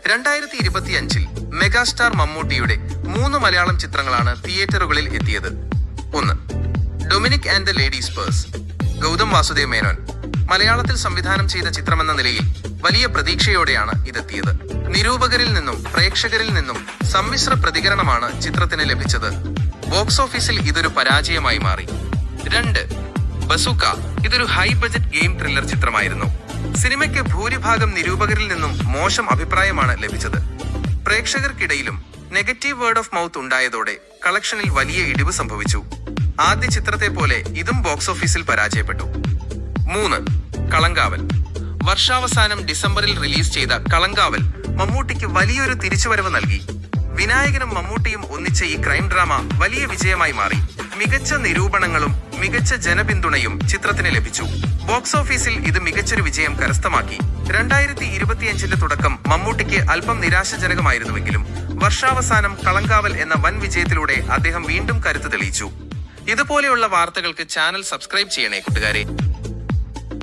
2025 megastar മമ്മൂട്ടിയുടെ 3 മലയാളം ചിത്രങ്ങളാണ് തിയേറ്ററുകളിൽ എത്തിയത്. 1. Dominic and the ladies purse. Gautham Vasudev Menon മലയാളത്തിൽ സംവിധാനം ചെയ്ത ചിത്രമെന്ന നിലയിൽ വലിയ പ്രതീക്ഷയോടെയാണ് ഇതെത്തിയത്. നിരൂപകരിൽ നിന്നും പ്രേക്ഷകരിൽ നിന്നും സമ്മിശ്ര പ്രതികരണമാണ് ചിത്രത്തിന് ലഭിച്ചത്. ബോക്സ് ഓഫീസിൽ ഇതൊരു പരാജയമായി മാറി. 2. ബസൂക്ക. ഇതൊരു ഹൈ ബജറ്റ് ഗെയിം ത്രില്ലർ ചിത്രമായിരുന്നു. സിനിമയ്ക്ക് ഭൂരിഭാഗം നിരൂപകരിൽ നിന്നും മോശം അഭിപ്രായമാണ് ലഭിച്ചത്. പ്രേക്ഷകർക്കിടയിലും നെഗറ്റീവ് വേർഡ് ഓഫ് മൗത്ത് ഉണ്ടായതോടെ കളക്ഷനിൽ വലിയ ഇടിവ് സംഭവിച്ചു. ആദ്യ ചിത്രത്തെ പോലെ ഇതും ബോക്സ് ഓഫീസിൽ പരാജയപ്പെട്ടു. 3. കളങ്കാവൽ. വർഷാവസാനം ഡിസംബറിൽ റിലീസ് ചെയ്ത കളങ്കാവൽ മമ്മൂട്ടിക്ക് വലിയൊരു തിരിച്ചുവരവ് നൽകി. വിനായകനും മമ്മൂട്ടിയും ഒന്നിച്ച ഈ ക്രൈം ഡ്രാമ വലിയ വിജയമായി മാറി. മികച്ച നിരൂപണങ്ങളും മികച്ച ജനപിന്തുണയും ചിത്രത്തിന് ലഭിച്ചു. ബോക്സ് ഓഫീസിൽ ഇത് മികച്ചൊരു വിജയം കരസ്ഥമാക്കി. 2025 തുടക്കം മമ്മൂട്ടിക്ക് അല്പം നിരാശാജനകമായിരുന്നുവെങ്കിലും വർഷാവസാനം കളങ്കാവൽ എന്ന വൻ വിജയത്തിലൂടെ അദ്ദേഹം വീണ്ടും കരുത്ത് തെളിയിച്ചു. ഇതുപോലെയുള്ള വാർത്തകൾക്ക് ചാനൽ സബ്സ്ക്രൈബ് ചെയ്യണേ കൂട്ടുകാരെ.